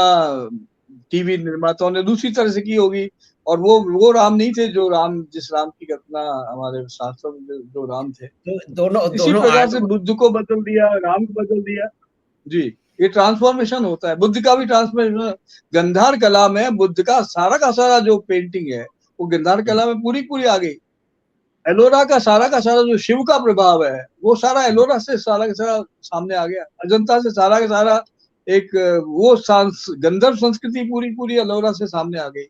टीवी निर्माताओं ने दूसरी तरह से की होगी, और वो राम नहीं थे जो राम, जिस राम की कल्पना हमारे शास्त्रों में जो राम थे। तो दोनों इसी दोनों प्रकार आर्ट से को बुद्ध को बदल दिया, राम को बदल दिया। जी, ये ट्रांसफॉर्मेशन होता है, बुद्ध का भी ट्रांसफॉर्मेशन। गंधार कला में बुद्ध का सारा जो पेंटिंग है, वो गंधार कला में पूरी पूरी आ गई। एलोरा का सारा जो शिव का प्रभाव है, वो सारा एलोरा से सारा का सारा सामने आ गया। अजंता से सारा का सारा एक वो गंधर्व संस्कृति पूरी पूरी एलोरा से सामने आ गई।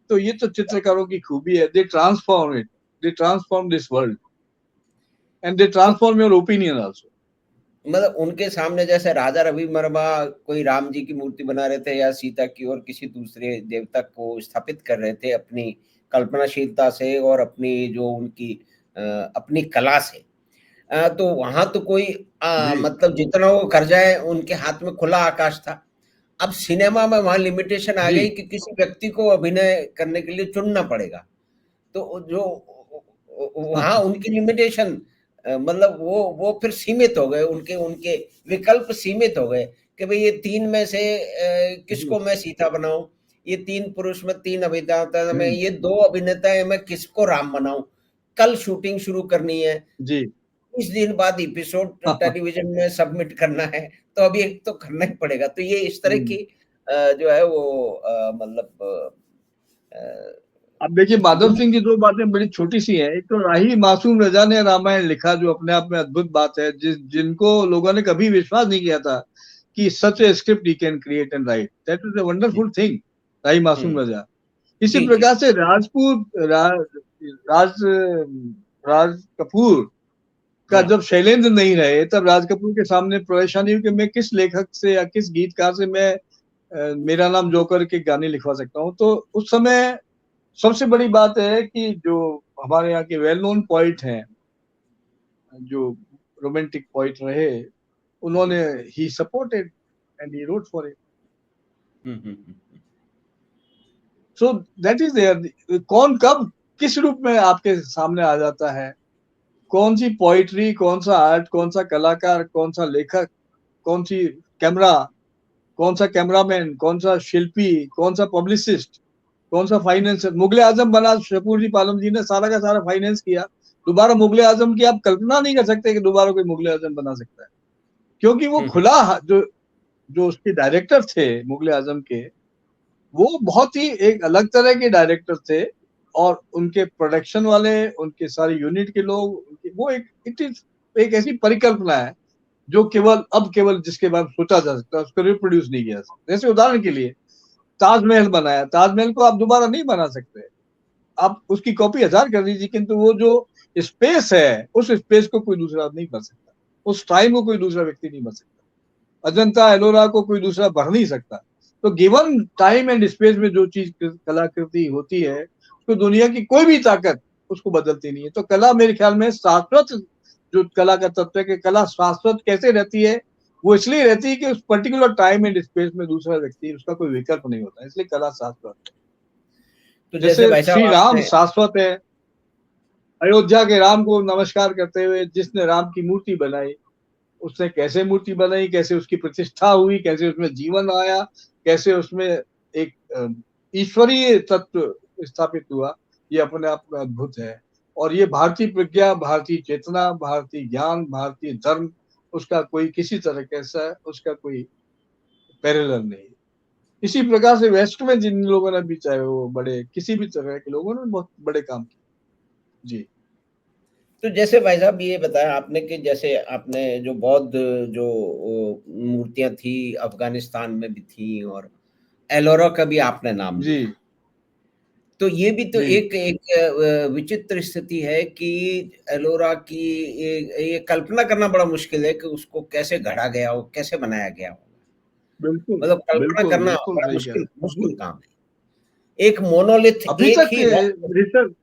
तो ये तो चित्रकारों की खूबी है, they transform it, they transform this world, and they तो ट्रांसफॉर्म योर ओपिनियन आल्सो। मतलब उनके सामने जैसे राजा रवि वर्मा कोई राम जी की मूर्ति बना रहे थे या सीता की और किसी दूसरे देवता को स्थापित कर रहे थे अपनी कल्पनाशीलता से और अपनी जो उनकी अपनी कला से, तो वहां तो कोई जी, मतलब जितना वो कर जाए, उनके हाथ में खुला आकाश था। अब सिनेमा में वहां लिमिटेशन आ जी, गई कि किसी व्यक्ति को अभिनय करने के लिए चुनना पड़ेगा। तो जो वहां उनकी लिमिटेशन मतलब वो फिर सीमित हो गए, उनके उनके विकल्प सीमित हो गए कि भाई ये तीन में से किसको मैं सीता बनाऊं, ये तीन पुरुष में तीन अभिनेता में, ये दो अभिनेता है, मैं किसको राम बनाऊं, कल शूटिंग शुरू करनी है, जी 20 दिन बाद एपिसोड टेलीविजन में सबमिट करना है, तो अभी एक तो करना ही पड़ेगा। तो ये इस तरह की जो है वो मतलब अब देखिए माधव दुनिया। सिंह की दो बातें बड़ी छोटी सी हैं। एक तो राही मासूम रजा ने रामायण लिखा, जो अपने आप में अद्भुत बात है, जिनको लोगों ने कभी विश्वास नहीं किया था कि such a script he can create and write, that is a wonderful thing, Rahi Masoom Raza. इसी जी जी। प्रकार से राज राज कपूर का हाँ जब शैलेंद्र नहीं रहे, तब राज कपूर के सामने परेशानी हुई कि मैं किस लेखक से या किस गीतकार से मैं मेरा नाम जोकर के गाने लिखवा सकता हूँ। तो उस समय सबसे बड़ी बात है कि जो हमारे यहाँ के वेल नोन पोइट हैं, जो रोमांटिक पोइट रहे, उन्होंने he supported and he wrote for it. So that is there. कौन कब किस रूप में आपके सामने आ जाता है, कौन सी पोइट्री, कौन सा आर्ट, कौन सा कलाकार, कौन सा लेखक, कौन सी कैमरा, कौन सा कैमरामैन, कौन सा शिल्पी, कौन सा पब्लिसिस्ट, कौन सा फाइनेंसर। मुगले आजम बना शपूर जी पालम जी ने, सारा का सारा फाइनेंस किया। दोबारा मुगले आजम की आप कल्पना नहीं कर सकते कि दोबारा कोई मुगले आजम बना सकता है, क्योंकि वो खुला जो जो उसके डायरेक्टर थे मुगले आजम के, वो बहुत ही एक अलग तरह के डायरेक्टर थे। और उनके प्रोडक्शन वाले, उनके सारे यूनिट के लोग, वो एक ऐसी परिकल्पना है जो केवल जिसके बाद सोचा जा सकता है, उसको रिप्रोड्यूस नहीं किया जा सकता। जैसे उदाहरण के लिए ताजमहल बनाया, ताजमहल को आप दोबारा नहीं बना सकते, आप उसकी कॉपी 1000 कर दीजिए, किंतु वो जो स्पेस है, उस स्पेस को कोई दूसरा नहीं भर सकता, उस टाइम को कोई दूसरा व्यक्ति नहीं भर सकता, अजंता एलोरा को कोई दूसरा भर नहीं सकता। तो गिवन टाइम एंड स्पेस में जो चीज कलाकृति होती है, उसको दुनिया की कोई भी ताकत उसको बदलती नहीं है। तो कला मेरे ख्याल में शाश्वत, जो कला का तत्व है कि कला शाश्वत कैसे रहती है, वो इसलिए रहती है कि उस पर्टिकुलर टाइम एंड स्पेस में दूसरा व्यक्ति, उसका कोई विकल्प नहीं होता, इसलिए कला शाश्वत है। तो जैसे जैसे भाई साहब श्री राम आपने शाश्वत है, अयोध्या के राम को नमस्कार करते हुए जिसने राम की मूर्ति बनाई, उसने कैसे मूर्ति बनाई, कैसे उसकी प्रतिष्ठा हुई, कैसे उसमें जीवन आया, कैसे उसमें एक ईश्वरीय तत्व स्थापित हुआ, ये अपने आप में अद्भुत है। और ये भारतीय प्रज्ञा, भारतीय चेतना, भारतीय ज्ञान, भारतीय धर्म, उसका कोई किसी तरह कैसा उसका कोई पैरेलल नहीं। इसी प्रकार से वेस्ट में जिन लोगों ने भी, चाहे वो बड़े किसी भी तरह के लोगों ने बहुत बड़े काम किए। जी तो जैसे भाई साहब ये बताया आपने कि जैसे आपने जो बौद्ध जो मूर्तियां थी अफगानिस्तान में भी थी, और एलोरा का भी आपने नाम जी लिया, तो ये भी तो जी एक एक विचित्र स्थिति है कि एलोरा की ये कल्पना करना बड़ा मुश्किल है कि उसको कैसे गढ़ा गया हो, कैसे बनाया गया हो। बिल्कुल मतलब कल्पना बिल्कुल करना बिल्कुल बड़ा सही कह रहे मुश्किल हैं। मुश्किल काम है। एक मोनोलिथ, अभी एक तक ही रॉक। रिसर्च,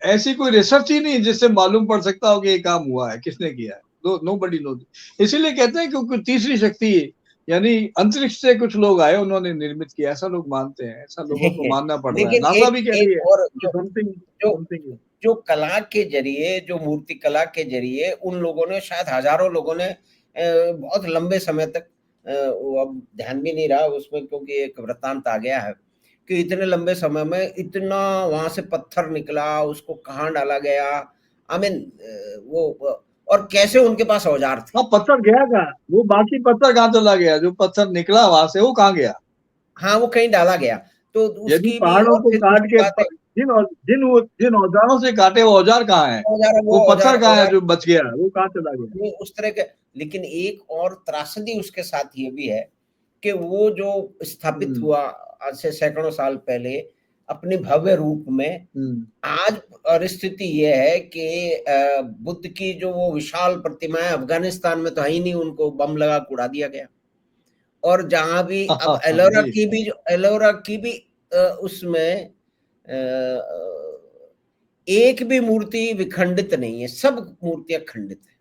ऐसी कोई रिसर्च ही नहीं जिससे मालूम पड़ सकता हो कि ये काम हुआ है, किसने किया है। नो बडी नो। इसीलिए कहते हैं क्योंकि तीसरी शक्ति यानी अंतरिक्ष से कुछ लोग आए, उन्होंने निर्मित किया, ऐसा लोग मानते हैं, ऐसा लोगों को मानना पड़ रहा है। लेकिन नासा एक भी कहती है एक और कि समथिंग जो समथिंग। जो कला के जरिए, जो मूर्ति कला के जरिए उन लोगों ने, शायद हजारों लोगों ने बहुत लंबे समय तक, वो अब ध्यान भी नहीं रहा उसमें क्योंकि एक वृत्तांत आ गया है कि इतने लंबे समय में इतना वहां से पत्थर निकला, उसको कहाँ डाला गया, आई मीन वो, और कैसे उनके पास औजार थे। हाँ, पत्थर गया कहाँ, वो बाकी पत्थर कहाँ चला गया, जो पत्थर निकला वहां से वो कहाँ गया। हाँ, वो कहीं डाला गया। तो यदि उसकी भी, पहाड़ों और को फिर काट उसके के बाद जिन जिन जिन औजारों से काटे, वो औजार कहाँ है, औजार, वो वो औजार पत्थर कहाँ है औजार जो बच गया, वो कहाँ चला गया। नहीं उस तरह के। लेकिन एक और त्रासदी उसके साथ ये भी है कि वो जो स्थापित हम्म हुआ आज से सैकड़ों साल पहले अपने भव्य रूप में, हम्म आज परिस्थिति ये है कि बुद्ध की जो वो विशाल प्रतिमा है अफगानिस्तान में तो है ही नहीं, उनको बम लगा के उड़ा दिया गया। और जहां भी हाँ अब हाँ हाँ जी एलोरा की भी उसमें एक भी मूर्ति विखंडित नहीं है, सब मूर्तियां खंडित है।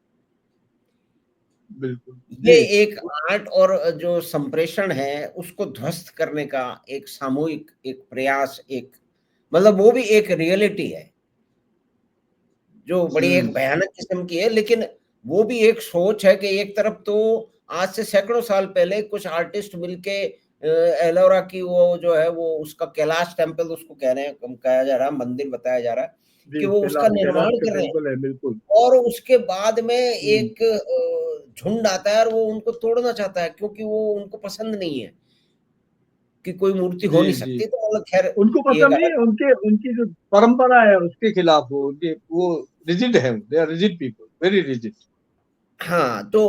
बिल्कुल ये जी एक आर्ट और जो संप्रेषण है उसको ध्वस्त करने का एक सामूहिक एक प्रयास, एक मतलब वो भी एक रियलिटी है जो बड़ी एक भयानक किस्म की है, लेकिन वो भी एक सोच है कि एक तरफ तो आज से सैकड़ों साल पहले कुछ आर्टिस्ट मिलके एलोरा की वो जो है वो उसका कैलाश टेम्पल उसको कह रहे हैं, कहा जा रहा है, मंदिर बताया जा रहा है कि जी, वो उसका कैलाश निर्माण का कर रहे हैं, टेम्पल है, बिल्कुल। और उसके बाद में एक झुंड आता है और वो उनको तोड़ना चाहता है क्योंकि वो उनको पसंद नहीं है कि कोई मूर्ति हो जी, नहीं जी। सकती। तो मतलब खैर उनको ये पसंद नहीं गलत। है, उनकी जो परंपरा है उसके खिलाफ वो रिजिड है, they are rigid people, very rigid. हाँ, तो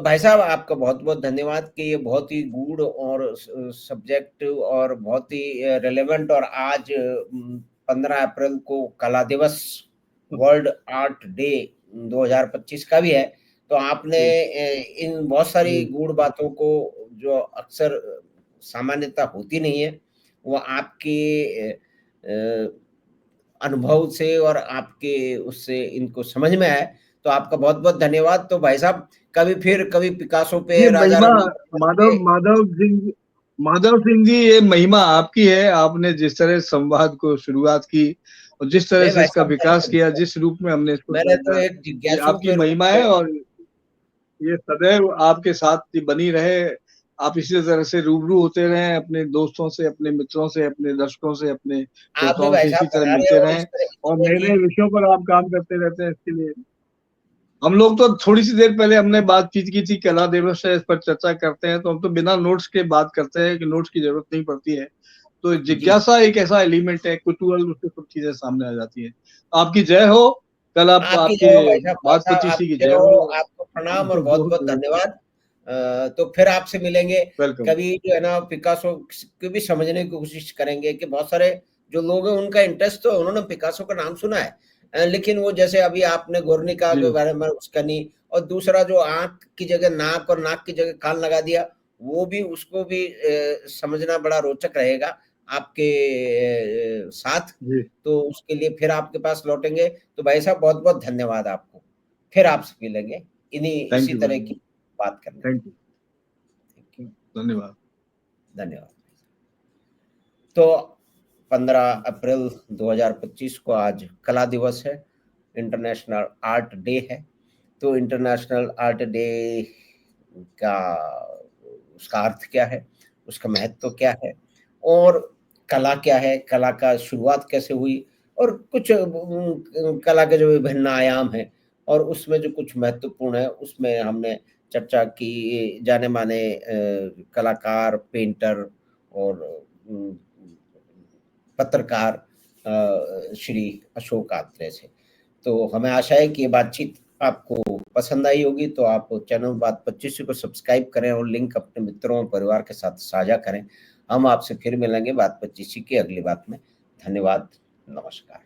भाई साहब आपका बहुत-बहुत धन्यवाद कि ये बहुत ही गूढ़ और सब्जेक्ट और बहुत ही रिलेवेंट, और आज 15 अप्रैल को कला दिवस, वर्ल्ड आर्ट डे 2025 का भी है। तो आपने जी, इन बहुत सारी जी, गूढ़ बातों को जो अक्सर सामान्यतः होती नहीं है, वो आपके अनुभव से और आपके उससे इनको समझ में आया। तो आपका बहुत-बहुत धन्यवाद। तो भाई साहब कभी पिकासो पे, ये राजा महिमा, रविंद्र माधव पे। माधव सिंह माधव सिंह जी, ये महिमा आपकी है। आपने जिस तरह संवाद को शुरुआत की और जिस तरह नहीं से भाई इसका साहब, विकास किया, जिस रूप में हमने इसको मैंने तो समझा, एक ये जिज्ञासु आपकी के रूप महिमा में। है और ये सदैव आपके साथ ही बनी रहे। आप इसी तरह से रूबरू होते रहें अपने दोस्तों से, अपने मित्रों से, अपने दर्शकों से, अपने आप भी श्रोताओं भाई से इसी साहब तरह बना रहे मिलते हो रहें इस तरह और की। नए-नए विषयों पर आप काम करते रहते हैं। इसके लिए हम लोग तो थोड़ी सी देर पहले हमने बातचीत की थी, कला दिवस है, इस पर चर्चा करते हैं, तो हम तो बिना नोट्स के बात करते हैं कि नोट्स की जरूरत नहीं पड़ती है। तो जी, जिज्ञासा एक ऐसा एलिमेंट है, कुतूहल, उससे सब चीजें सामने आ जाती है। आपकी जय हो। कल आप आपकी जय आपके हो भाई साहब, भाई बात साहब पचीसी की आपकी जय जय हो, हो। आपको प्रणाम और बहुत बहुत-बहुत बहुत धन्यवाद। तो फिर आपसे मिलेंगे, वेलकम। कभी जो है ना पिकासो को भी समझने की कोशिश करेंगे कि बहुत सारे जो लोग हैं उनका इंटरेस्ट तो उन्होंने पिकासो का नाम सुना है, लेकिन वो जैसे अभी आपने गुर्निका के जी, बारे में उसका नहीं, और दूसरा जो आँख की जगह नाक और नाक की जगह कान लगा दिया, वो भी उसको भी समझना बड़ा रोचक रहेगा आपके साथ। जी। तो उसके लिए फिर आपके पास लौटेंगे। तो भाई साहब बहुत-बहुत धन्यवाद आपको। फिर आपसे मिलेंगे थैंक इसी यू तरह वेरी मच। की बात करने के थैंक यू। लिए। Thank you. धन्यवाद। धन्यवाद। तो 15 अप्रैल 2025 को आज कला दिवस है, इंटरनेशनल आर्ट डे है। तो इंटरनेशनल आर्ट डे का उसका अर्थ क्या है? उसका महत्व क्या है? और कला क्या है? कला का शुरुआत कैसे हुई? और कुछ कला के जो विभिन्न आयाम हैं और उसमें जो कुछ महत्वपूर्ण है, उसमें हमने चर्चा की जाने-माने कलाकार, पेंटर और उम, पत्रकार श्री अशोक आत्रेय से। तो हमें आशा है कि ये बातचीत आपको पसंद आई होगी, तो आप चैनल बात 25 को सब्सक्राइब करें और लिंक अपने मित्रों और परिवार के साथ साझा करें। हम आपसे फिर मिलेंगे बात 25 की अगली बात में। धन्यवाद, नमस्कार।